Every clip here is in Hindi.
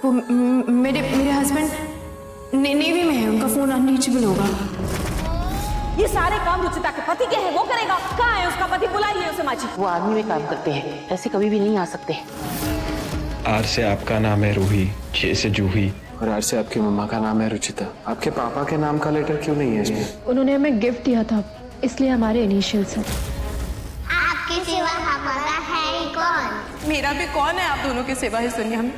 वो मेरे हस्बैंड नेवी में है, उनका फोन अनरीचेबल होगा। ये सारे काम रुचिता के पति के हैं, वो करेगा। कहाँ है उसका पति? बुलाइए उसे माची। वो आर्मी में काम करते हैं, ऐसे कभी भी नहीं आ सकते। आर से आपका नाम है रूही, जे से जूही, और आर से आपकी मम्मा का नाम है रुचिता। आपके पापा के नाम का लेटर क्यों नहीं है इसमें? उन्होंने हमें गिफ्ट दिया था, इसलिए हमारे इनिशियल्स हैं। आपके सिवा हमारा है ही कौन? मेरा भी कौन है आप दोनों के सिवा इस दुनिया में?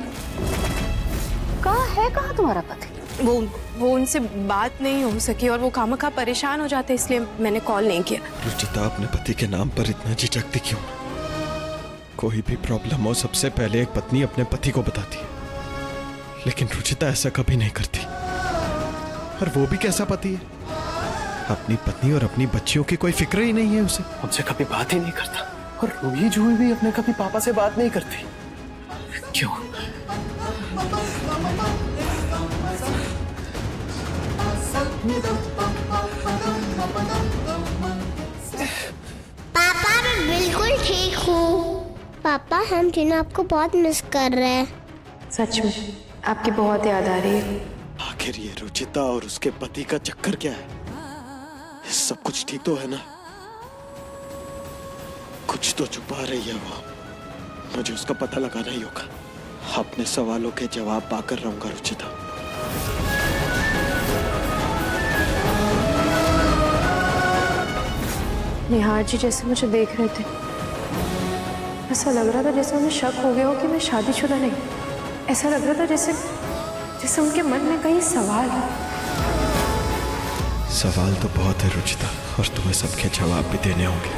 कहाँ तुम्हारा पति? वो उनसे बात नहीं हो सकी और वो खामखा परेशान हो जाते, इसलिए मैंने कॉल नहीं किया। रुचिता अपने पति के नाम पर इतना झिझकती क्यों? कोई भी प्रॉब्लम हो सबसे पहले एक पत्नी अपने पति को बताती है, लेकिन रुचिता ऐसा कभी नहीं करती। और वो भी कैसा पति है? अपनी पत्नी और अपनी बच्चियों की कोई फिक्र ही नहीं है उसे। हमसे कभी बात ही नहीं करता। और रूही जूही भी अपने कभी पापा से बात नहीं करती। क्यों? पापा मैं बिल्कुल ठीक हूँ। पापा हम तीनों आपको बहुत मिस कर रहे हैं। सच में आपकी बहुत याद आ रही है। आखिर ये रुचिता और उसके पति का चक्कर क्या है? सब कुछ ठीक तो है ना? कुछ तो छुपा रही है वो। मुझे उसका पता लगाना ही होगा। अपने सवालों के जवाब पाकर रहूंगा रुचिता। निहार जी जैसे मुझे देख रहे थे, ऐसा लग रहा था जैसे उन्हें शक हो गया हो कि मैं शादीशुदा नहीं। ऐसा लग रहा था जैसे उनके मन में कहीं सवाल है। सवाल तो बहुत है रुचिता, और तुम्हें सबके जवाब भी देने होंगे।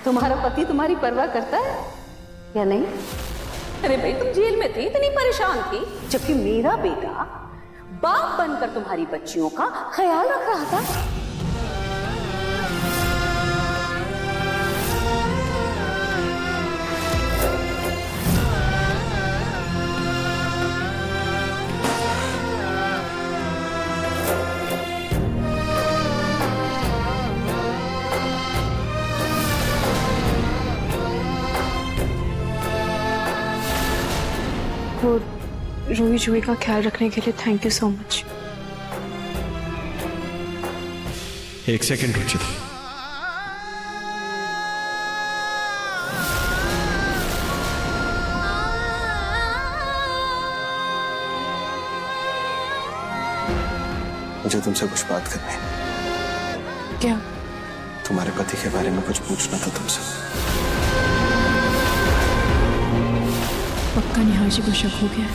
तुम्हारा पति तुम्हारी परवाह करता है या नहीं? अरे भाई तुम जेल में थी, इतनी परेशान थी, जबकि मेरा बेटा बाप बनकर तुम्हारी बच्चियों का ख्याल रख रहा था। वो रूही जूही का ख्याल रखने के लिए थैंक यू सो मच। एक सेकंड रुचिता, मुझे तुमसे कुछ बात करनी है। क्या? तुम्हारे पति के बारे में कुछ पूछना था तुमसे। पक्का निहार जी को शक हो गया है।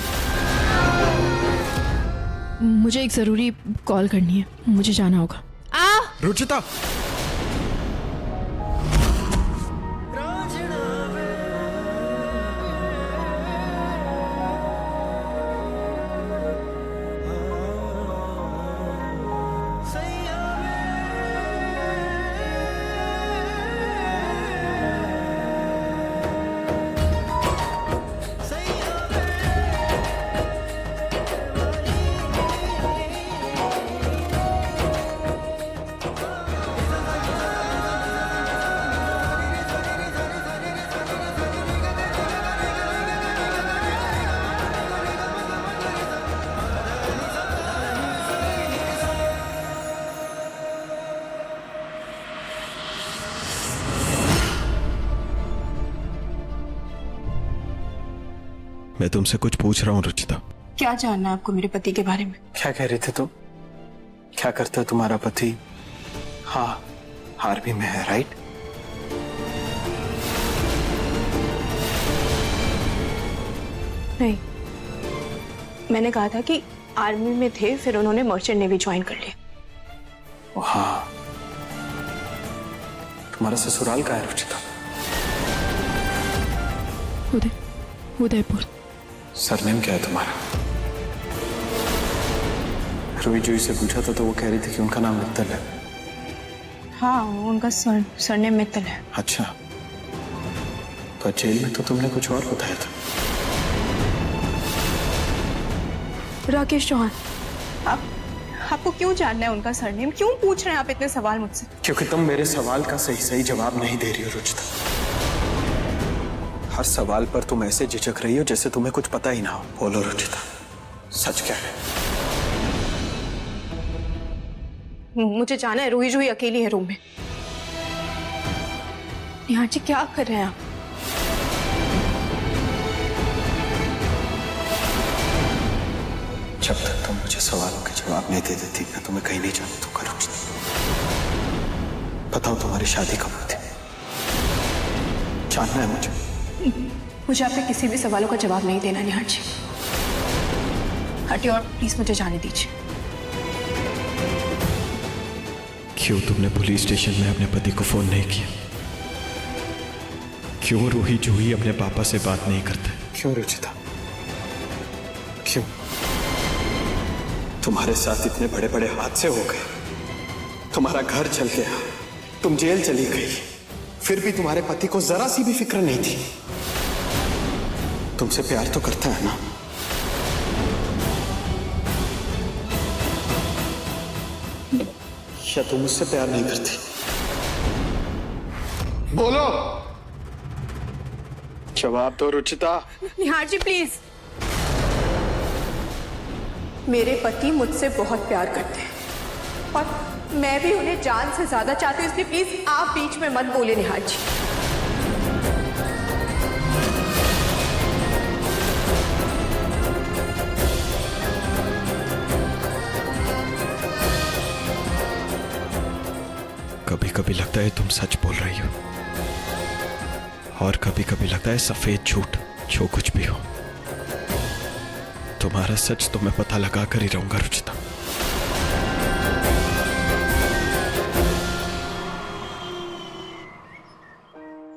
मुझे एक जरूरी कॉल करनी है, मुझे जाना होगा। रुचिता! मैं तुमसे कुछ पूछ रहा हूं रुचिता। क्या जानना है आपको मेरे पति के बारे में? क्या कह रहे थे तुम? क्या करता है तुम्हारा पति? हाँ, आर्मी में है, राइट? नहीं, मैंने कहा था कि आर्मी में थे, फिर उन्होंने मर्चेंट नेवी ज्वाइन कर लिया। हाँ, तुम्हारा ससुराल कहाँ है रुचिता? उदयपुर। सरनेम क्या है तुम्हारा? रूही जूही से पूछा था तो वो कह रही थी कि उनका नाम मित्तल है। हाँ, उनका सरनेम मित्तल है। अच्छा, पर जेल में तो तुमने कुछ और बताया था। राकेश चौहान। आपको क्यों जानना है उनका सरनेम? क्यों पूछ रहे हैं आप इतने सवाल मुझसे? क्योंकि तुम मेरे सवाल का सही सही जवाब नहीं दे रही हो रुचिता। हर सवाल पर तुम ऐसे झिझक रही हो जैसे तुम्हें कुछ पता ही ना हो। बोलो रुचिता, सच क्या है? मुझे जाना है, रूही जूही अकेली है रूम में। निहार जी क्या कर रहे हैं आप? जब तक तुम मुझे सवालों के जवाब नहीं दे देती मैं तुम्हें कहीं नहीं जाने दूंगा रुचिता। बताओ तुम्हारी शादी कब हुई थी? जानना है मुझे। मुझे आपके किसी भी सवालों का जवाब नहीं देना निहार जी। हटिए और प्लीज मुझे जाने दीजिए। क्यों तुमने पुलिस स्टेशन में अपने पति को फोन नहीं किया? क्यों रूही जूही अपने पापा से बात नहीं करते? क्यों रुचिता, क्यों? तुम्हारे साथ इतने बड़े बड़े हादसे हो गए, तुम्हारा घर चल गया, तुम जेल चली गई, फिर भी तुम्हारे पति को जरा सी भी फिक्र नहीं थी। तुमसे प्यार तो करता है ना? या तुम मुझसे प्यार नहीं करती? बोलो, जवाब दो रुचिता। निहार जी प्लीज। मेरे पति मुझसे बहुत प्यार करते हैं और मैं भी उन्हें जान से ज्यादा चाहती हूँ, इसलिए प्लीज आप बीच में मत बोले निहार जी। कभी कभी लगता है तुम सच बोल रही हो और कभी कभी लगता है सफेद झूठ। जो कुछ भी हो, तुम्हारा सच तो मैं पता लगा कर ही रहूंगा रुचिता।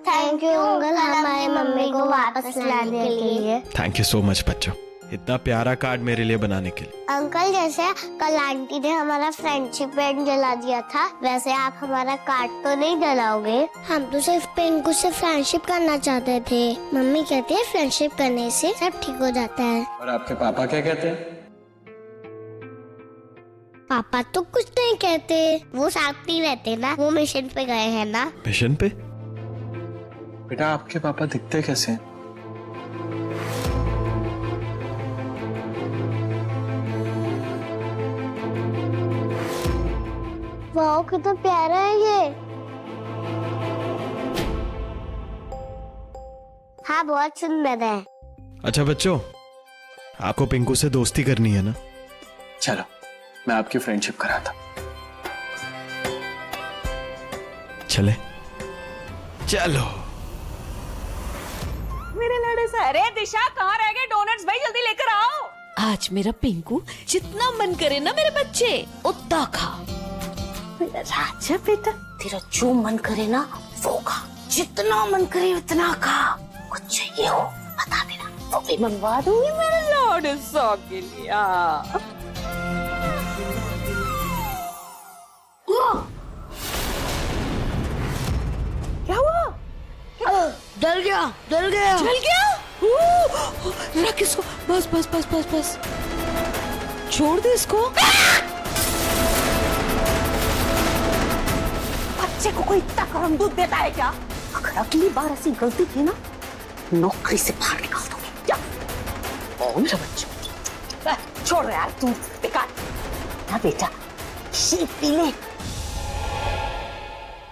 थैंक यू अंकल हमारी मम्मी को वापस लाने के लिए। थैंक यू सो मच बच्चों, इतना प्यारा कार्ड मेरे लिए बनाने के लिए। अंकल जैसे कल आंटी ने हमारा फ्रेंडशिप बैंड जला दिया था, वैसे आप हमारा कार्ड तो नहीं जलाओगे? हम तो सिर्फ पिंकू से फ्रेंडशिप करना चाहते थे। मम्मी कहती है फ्रेंडशिप करने से सब ठीक हो जाता है। और आपके पापा क्या कहते हैं? पापा तो कुछ नहीं कहते, वो साथ ही रहते ना, वो मिशन पे गए हैं ना। मिशन पे? बेटा आपके पापा दिखते कैसे हैं? वाह कितना प्यारा है ये। हाँ बहुत सुंदर है। अच्छा बच्चों, आपको पिंकू से दोस्ती करनी है ना? चलो मैं आपकी फ्रेंडशिप कराता। चले चलो। मेरे लड़े से। अरे दिशा कहाँ रह गए डोनट्स भाई, जल्दी लेकर आओ। आज मेरा पिंकू जितना मन करे ना मेरे बच्चे उतना खा। मेरा राजा बेटा, तेरा जो मन करे ना वो खा, जितना मन करे उतना खा। कुछ चाहिए हो बता देना, वो भी मंगवा दूंगी मेरे लॉर्ड सौ के लिए। क्या हुआ? डल गया जल गया? रख इसको, बस बस बस बस बस, छोड़ दे इसको। बच्चे को कोई इतना गरम दूध देता है क्या? अगर अगली बार ऐसी गलती की ना, नौकरी से बाहर निकाल दूंगी। क्या? ओ मेरा बच्चा, छोड़ रहे यार तू, बेकार ना बेटा, शीत पी ले।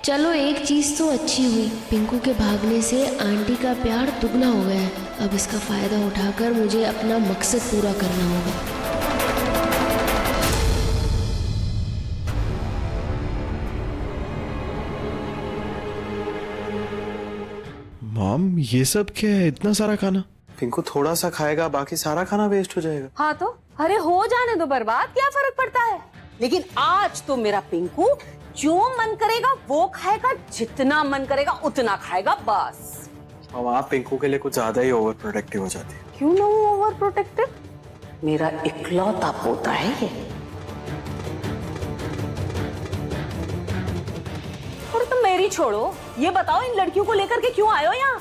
चलो एक चीज तो अच्छी हुई, पिंकू के भागने से आंटी का प्यार दुगना हो गया है। अब इसका फायदा उठाकर मुझे अपना मकसद पूरा करना होगा। मॉम ये सब क्या है, इतना सारा खाना? पिंकू थोड़ा सा खाएगा, बाकी सारा खाना वेस्ट हो जाएगा। हाँ तो अरे हो जाने दो बर्बाद, क्या फर्क पड़ता है। लेकिन आज तो मेरा पिंकू जो मन करेगा वो खाएगा, जितना मन करेगा उतना खाएगा बस। अब आप पिंकू के लिए कुछ ज्यादा ही ओवर प्रोटेक्टिव हो जाती है। क्यों ना वो ओवर प्रोटेक्टिव, मेरा इकलौता पोता है ये। और तुम मेरी छोड़ो, ये बताओ इन लड़कियों को लेकर के क्यों आए हो यहाँ?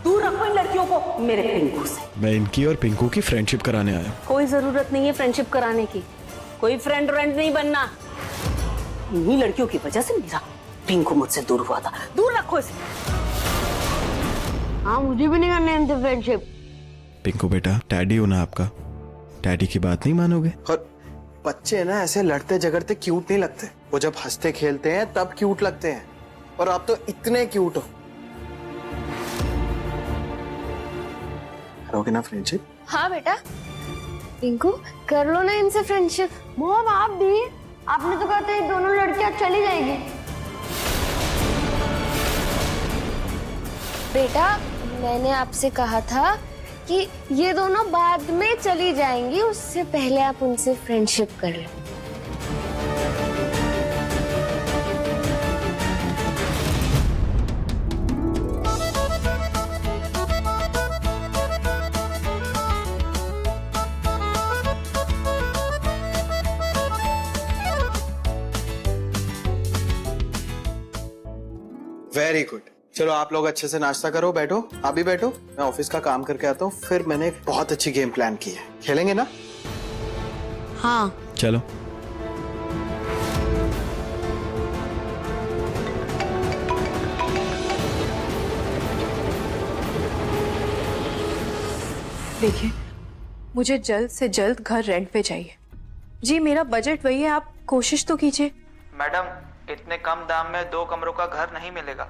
दूर रखो इन लड़कियों को मेरे पिंकू से। मैं इनकी और पिंकू की फ्रेंडशिप कराने आया हूँ। कोई जरूरत नहीं है फ्रेंडशिप कराने की, कोई फ्रेंड नहीं बनना। इन्हीं लड़कियों की वजह से मेरा पिंकू मुझसे दूर हुआ था। दूर रखो इसे। हाँ, मुझे भी नहीं करनी इनसे फ्रेंडशिप। पिंकू बेटा, डैडी हो ना आपका, डैडी की बात नहीं मानोगे? और बच्चे ना ऐसे लड़ते झगड़ते क्यूट नहीं लगते, वो जब हंसते खेलते हैं तब क्यूट लगते हैं, और आप तो इतने क्यूट हो। करोगे ना फ्रेंडशिप? हाँ बेटा। पिंकू, कर लो ना इनसे फ्रेंडशिप। मोम, आप भी? आपने तो कहा था ये दोनों लड़कियां चली जाएगी। बेटा, मैंने आपसे कहा था कि ये दोनों बाद में चली जाएंगी, उससे पहले आप उनसे फ्रेंडशिप कर लो। Very good. चलो आप लोग अच्छे से नाश्ता करो, बैठो। आप भी बैठो, मैं ऑफिस का काम करके आता हूँ। फिर मैंने एक बहुत अच्छी गेम प्लान की है, खेलेंगे ना? हाँ चलो। देखिए, मुझे जल्द से जल्द घर रेंट पे चाहिए जी। मेरा बजट वही है, आप कोशिश तो कीजिए। मैडम, इतने कम दाम में 2 कमरों का घर नहीं मिलेगा।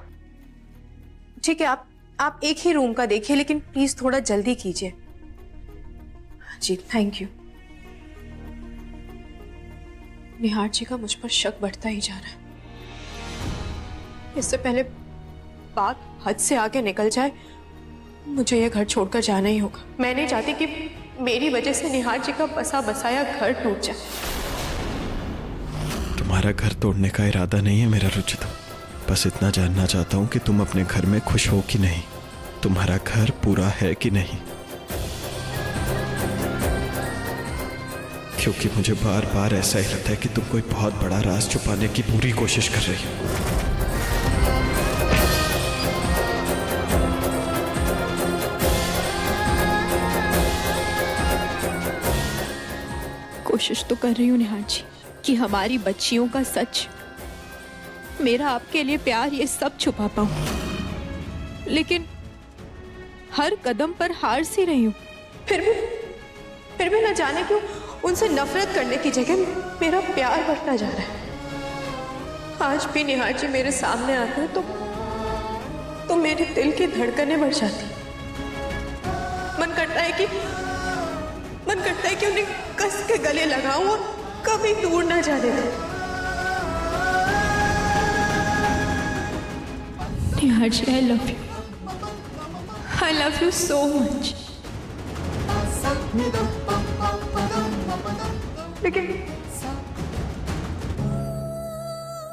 ठीक है, आप एक ही रूम का देखिए, लेकिन प्लीज थोड़ा जल्दी कीजिए जी। Thank you. निहार जी का मुझ पर शक बढ़ता ही जा रहा है। इससे पहले बात हद से आगे निकल जाए, मुझे यह घर छोड़कर जाना ही होगा। मैं नहीं चाहती कि मेरी वजह से निहार जी का बसा बसाया घर टूट जाए। तुम्हारा घर तोड़ने का इरादा नहीं है मेरा रुचिता, बस इतना जानना चाहता हूं कि तुम अपने घर में खुश हो कि नहीं, तुम्हारा घर पूरा है कि नहीं। क्योंकि मुझे बार बार ऐसा ही लगता है कि तुम कोई बहुत बड़ा राज छुपाने की पूरी कोशिश कर रही हो। कोशिश तो कर रही हूँ निहार जी कि हमारी बच्चियों का सच, मेरा आपके लिए प्यार, ये सब छुपा पाऊं, लेकिन हर कदम पर हार सी रही हूँ। फिर भी न जाने क्यों उनसे नफरत करने की जगह मेरा प्यार बढ़ता जा रहा है। आज भी निहार जी मेरे सामने आते हैं तो मेरे दिल की धड़कनें बढ़ जाती। मन करता है कि उन्हें कस के गले लगाऊं और कभी दूर ना जाने दूं। निहार जी, I love you so much।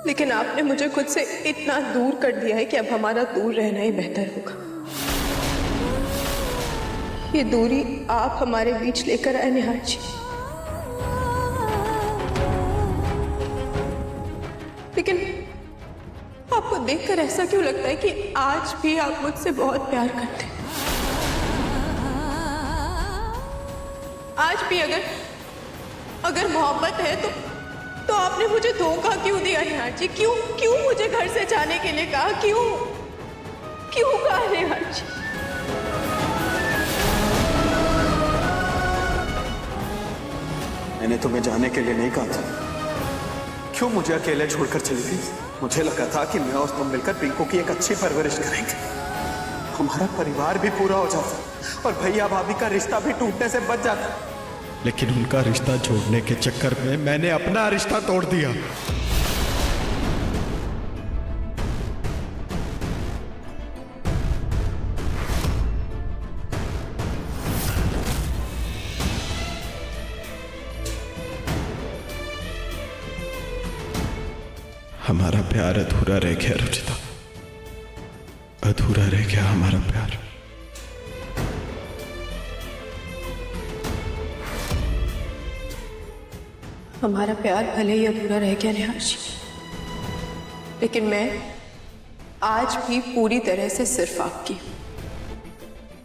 लेकिन आपने मुझे खुद से इतना दूर कर दिया है कि अब हमारा दूर रहना ही बेहतर होगा। ये दूरी आप हमारे बीच लेकर आए निहार जी। लेकिन आपको देखकर ऐसा क्यों लगता है कि आज भी आप मुझसे बहुत प्यार करते हैं? आज भी अगर मोहब्बत है तो आपने मुझे धोखा क्यों दिया निहार जी? क्यों मुझे घर से जाने के लिए कहा? क्यों कहा निहार जी? मैंने तुम्हें जाने के लिए नहीं कहा था। क्यों मुझे अकेले छोड़कर चली गई? मुझे लगा था कि मैं और तुम मिलकर पिंकू की एक अच्छी परवरिश करेंगे, हमारा परिवार भी पूरा हो जाता और भैया भाभी का रिश्ता भी टूटने से बच जाता। लेकिन उनका रिश्ता जोड़ने के चक्कर में मैंने अपना रिश्ता तोड़ दिया। हमारा प्यार अधूरा रह गया रुचिता, अधूरा रह गया हमारा प्यार। हमारा प्यार भले ही अधूरा रह गया निहार जी, लेकिन मैं आज भी पूरी तरह से सिर्फ आपकी।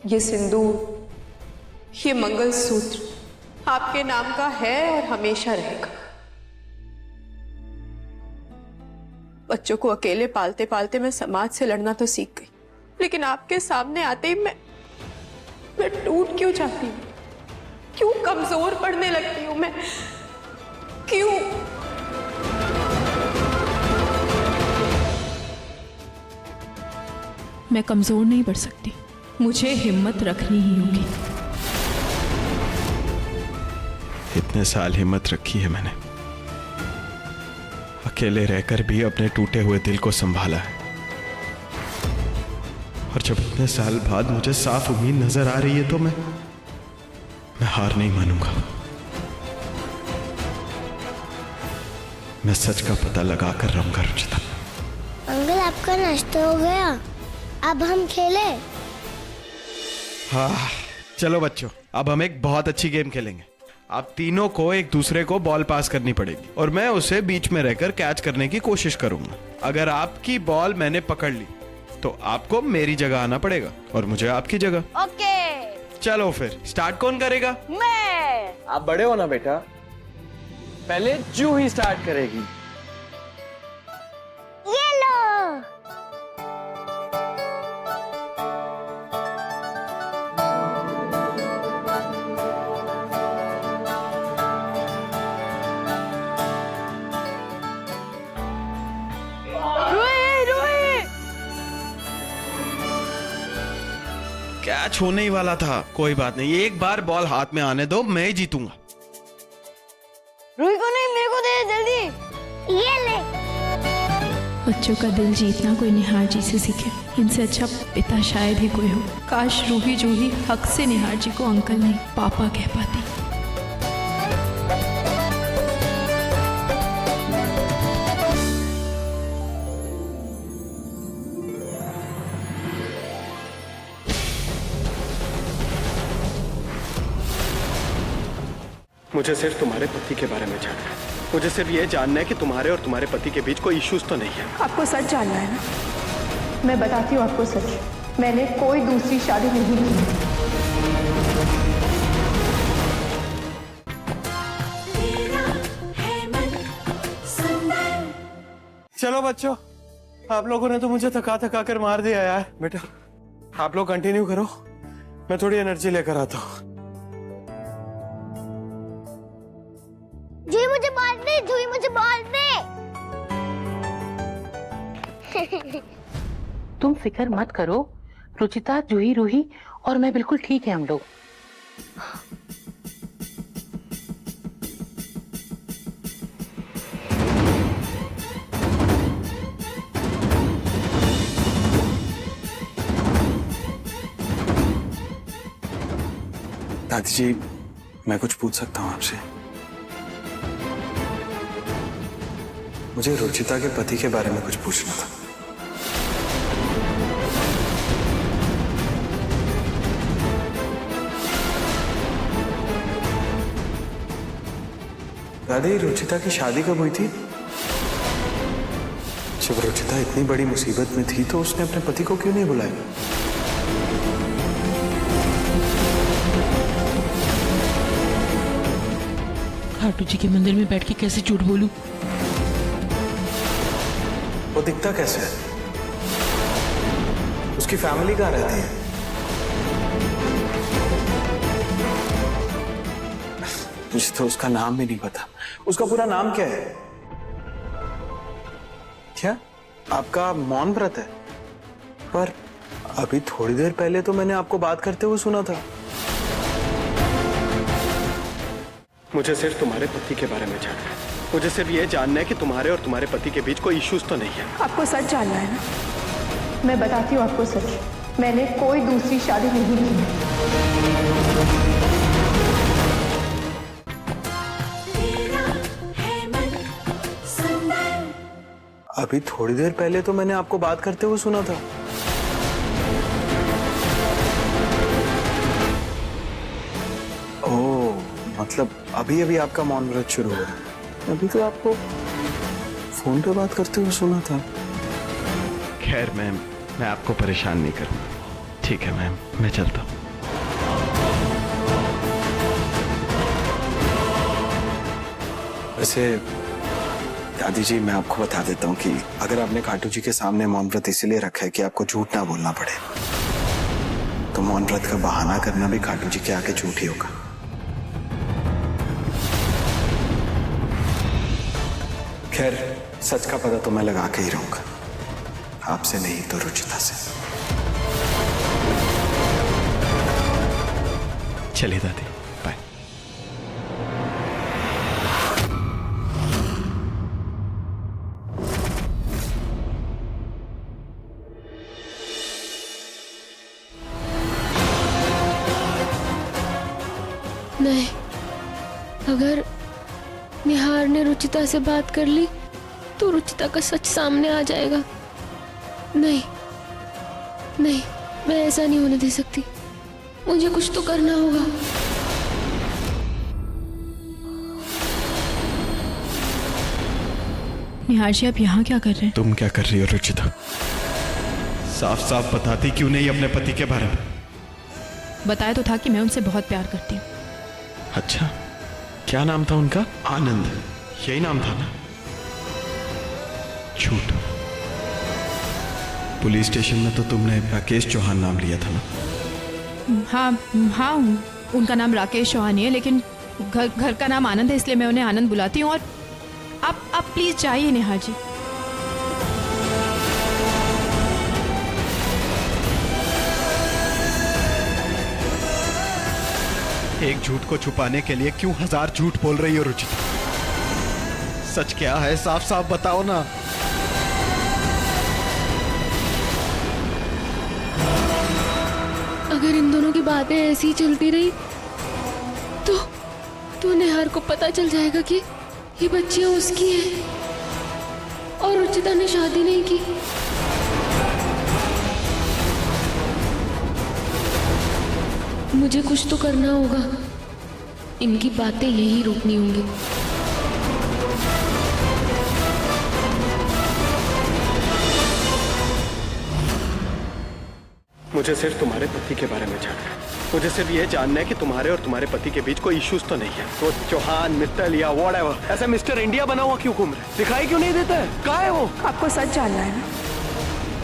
ये सिंदूर, ये मंगलसूत्र आपके नाम का है और हमेशा रहेगा। बच्चों को अकेले पालते पालते मैं समाज से लड़ना तो सीख गई, लेकिन आपके सामने आते ही मैं टूट क्यों जाती हूँ? क्यों कमजोर पड़ने लगती हूँ मैं? क्यों? मैं कमजोर नहीं पड़ सकती, मुझे हिम्मत रखनी ही होगी। इतने साल हिम्मत रखी है मैंने, अकेले रहकर भी अपने टूटे हुए दिल को संभाला है। और जब इतने साल बाद मुझे साफ उम्मीद नजर आ रही है तो मैं हार नहीं मानूंगा। मैं सच का पता लगा कर रहूंगा रुचिता। अंकल आपका नाश्ता हो गया, अब हम खेले। हाँ चलो बच्चों, अब हम एक बहुत अच्छी गेम खेलेंगे। आप तीनों को एक दूसरे को बॉल पास करनी पड़ेगी और मैं उसे बीच में रहकर कैच करने की कोशिश करूंगा। अगर आपकी बॉल मैंने पकड़ ली तो आपको मेरी जगह आना पड़ेगा और मुझे आपकी जगह। ओके। चलो फिर स्टार्ट कौन करेगा? मैं। आप बड़े हो ना बेटा, पहले जूही स्टार्ट करेगी। ये लो। कैच होने ही वाला था, कोई बात नहीं, एक बार बॉल हाथ में आने दो, मैं ही जीतूंगा। रूही को नहीं, मेरे को दे जल्दी। ये ले। बच्चों का दिल जीतना कोई निहार जी से सीखे, इनसे अच्छा पिता शायद ही कोई हो। काश रूही जूही हक से निहार जी को अंकल नहीं पापा कह पाती। मुझे सिर्फ तुम्हारे पति के बारे में जानना है। मुझे सिर्फ ये जानना है कि तुम्हारे और तुम्हारे पति के बीच कोई इश्यूज तो नहीं है। आपको सच जानना है ना? मैं बताती हूँ आपको सच। मैंने कोई दूसरी शादी नहीं की। चलो बच्चों, आप लोगों ने तो मुझे थका थका कर मार दिया यार। बेटा आप लोग कंटिन्यू करो, मैं थोड़ी एनर्जी लेकर आता हूँ। जी मुझे बॉल दे, जूही मुझे बॉल दे। तुम फिक्र मत करो रुचिता, जूही, रूही और मैं बिल्कुल ठीक है हम लोग। दादी जी, मैं कुछ पूछ सकता हूँ आपसे? मुझे रुचिता के पति के बारे में कुछ पूछना था। दादी, रुचिता की शादी कब हुई थी? जब रुचिता इतनी बड़ी मुसीबत में थी तो उसने अपने पति को क्यों नहीं बुलाया? खाटू जी के मंदिर में बैठ के कैसे झूठ बोलूं? वो दिखता कैसे है? उसकी फैमिली कहाँ रहती है? मुझे तो उसका नाम भी नहीं पता। उसका पूरा नाम क्या है? क्या आपका मौन व्रत है? पर अभी थोड़ी देर पहले तो मैंने आपको बात करते हुए सुना था। मुझे सिर्फ तुम्हारे पति के बारे में जानना है। मुझे सिर्फ ये जानना है कि तुम्हारे और तुम्हारे पति के बीच कोई इश्यूज तो नहीं है। आपको सच जानना है ना? मैं बताती हूँ आपको सच। मैंने कोई दूसरी शादी नहीं की। अभी थोड़ी देर पहले तो मैंने आपको बात करते हुए सुना था। ओह, मतलब अभी अभी आपका मौन व्रत शुरू हुआ। अभी तो आपको फोन पे बात करते हुए सुना था। खैर मैं आपको परेशान नहीं करूंगा, ठीक है मैम, मैं चलता हूँ। वैसे दादी जी, मैं आपको बता देता हूँ कि अगर आपने खाटू जी के सामने मौन व्रत इसलिए रखा है कि आपको झूठ ना बोलना पड़े, तो मौन व्रत का बहाना करना भी खाटू जी के आगे झूठ ही होगा। खैर, सच का पता तो मैं लगा के ही रहूंगा, आपसे नहीं तो रुचिता से। चलिए दादी, बाय। नहीं, अगर निहार ने रुचिता से बात कर ली तो रुचिता का सच सामने आ जाएगा। नहीं नहीं, मैं ऐसा नहीं होने दे सकती। मुझे कुछ तो करना होगा। निहार जी, आप यहाँ क्या कर रहे हैं? तुम क्या कर रही हो रुचिता? साफ साफ बताती क्यों नहीं अपने पति के बारे में? बताया तो था कि मैं उनसे बहुत प्यार करती हूँ। अच्छा, क्या नाम था उनका? आनंद, यही नाम था ना? झूठ। पुलिस स्टेशन में तो तुमने राकेश चौहान नाम लिया था ना? हाँ, उनका नाम राकेश चौहान है, लेकिन घर का नाम आनंद है, इसलिए मैं उन्हें आनंद बुलाती हूँ। और आप प्लीज जाइए निहार जी। एक झूठ को छुपाने के लिए क्यों 1000 झूठ बोल रही हो रुचिता? सच क्या है, साफ साफ बताओ ना। अगर इन दोनों की बातें ऐसी ही चलती रही तो निहार को पता चल जाएगा कि ये बच्चियां उसकी हैं और रुचिता ने शादी नहीं की। मुझे कुछ तो करना होगा। इनकी बातें यही रोकनी होंगी। मुझे सिर्फ तुम्हारे पति के बारे में जानना है। मुझे सिर्फ ये जानना है कि तुम्हारे और तुम्हारे पति के बीच कोई इश्यूज तो नहीं है। वो चौहान, मित्तल या व्हाटएवर, ऐसा मिस्टर इंडिया बना हुआ क्यों घूम रहे? दिखाई क्यों नहीं देता है? कहाँ है वो? आपको सच जानना है ना?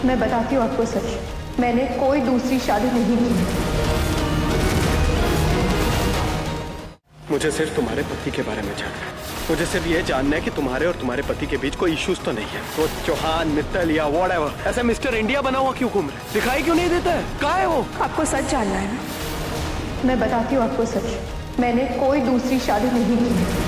मैं बताती हूँ आपको सच। मैंने कोई दूसरी शादी नहीं की। मुझे सिर्फ तुम्हारे पति के बारे में जानना है। मुझे सिर्फ ये जानना है कि तुम्हारे और तुम्हारे पति के बीच कोई इश्यूज तो नहीं है। वो चौहान, मित्तल या व्हाटएवर, ऐसा मिस्टर इंडिया बना हुआ क्यों घूम रहे? दिखाई क्यों नहीं देता है? कहाँ है वो? आपको सच जानना है ना? मैं बताती हूँ आपको सच। मैंने कोई दूसरी शादी नहीं की।